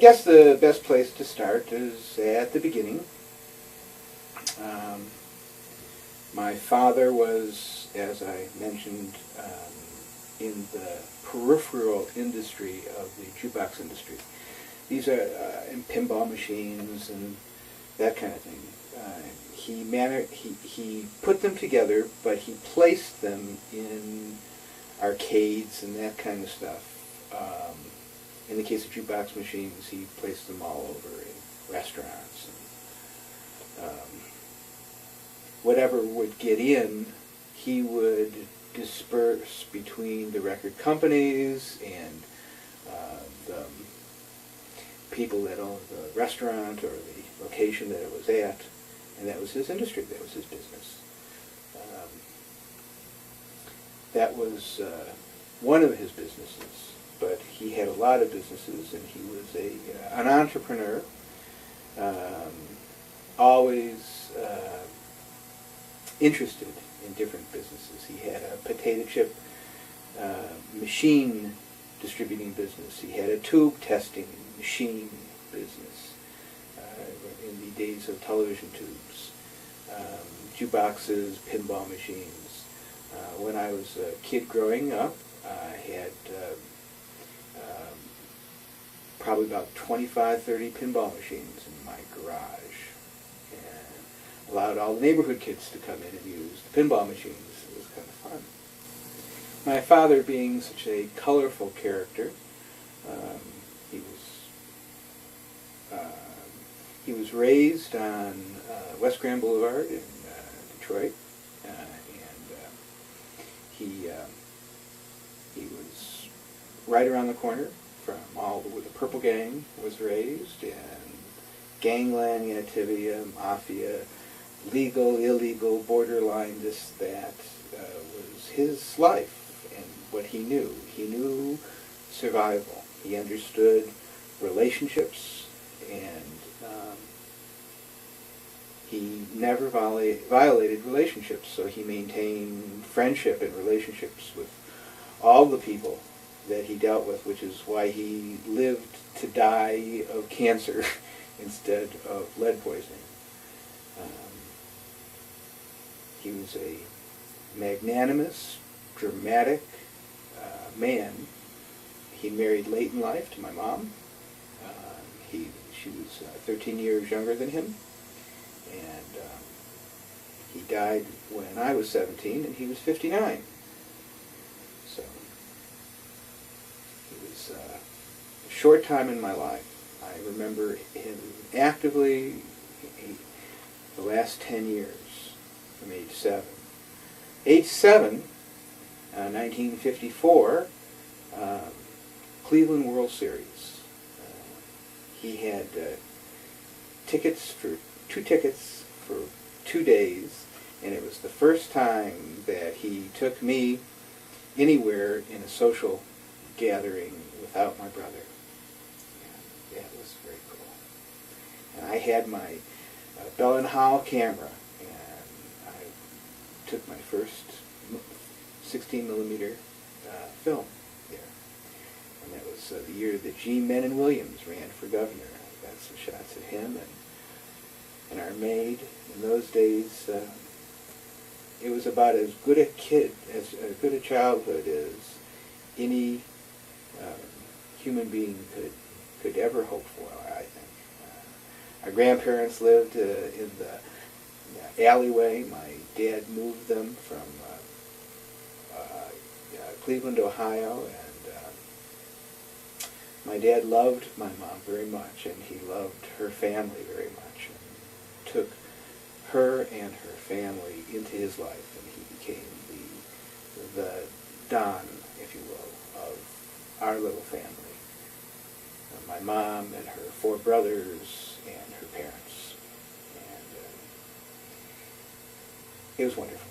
guess the best place to start is at the beginning. My father was, as I mentioned, in the peripheral industry of the jukebox industry. These are in pinball machines and that kind of thing. He put them together, but he placed them in arcades and that kind of stuff. In the case of jukebox machines, he placed them all over in restaurants. And, whatever would get in, he would disperse between the record companies and the people that owned the restaurant or the location that it was at, and that was his industry, that was his business. That was one of his businesses, but he had a lot of businesses, and he was an entrepreneur, always interested in different businesses. He had a potato chip machine distributing business. He had a tube testing machine business in the days of television tubes, jukeboxes, pinball machines. When I was a kid growing up, I had probably about 25, 30 pinball machines in my garage, and allowed all the neighborhood kids to come in and use the pinball machines. It was kind of fun. My father, being such a colorful character, he was raised on West Grand Boulevard in Detroit, and he was right around the corner from all where the Purple Gang was raised, and gangland activity, mafia, legal, illegal, borderline, this, that, was his life and what he knew. He knew survival. He understood relationships, and he never violated relationships, so he maintained friendship and relationships with all the people that he dealt with, which is why he lived to die of cancer instead of lead poisoning. He was a magnanimous, dramatic man. He married late in life to my mom. She was 13 years younger than him, and he died when I was 17 and he was 59. So it was a short time in my life. I remember him actively the last 10 years, from age 7. Age 7, 1954, Cleveland World Series. He had two tickets for 2 days, and it was the first time that he took me anywhere in a social gathering without my brother. And that was very cool. And I had my Bell & Howell camera, and I took my first 16 millimeter film there. And that was the year that G. Menon Williams ran for governor. I got some shots of him and our maid. In those days, it was about as good a good a childhood as any human being could ever hope for, I think. Our grandparents lived in the alleyway. My dad moved them from Cleveland, Ohio, and my dad loved my mom very much, and he loved her family very much, and took her and her family into his life, and he became the Don, if you will, of our little family. My mom and her 4 brothers and her parents, and it was wonderful.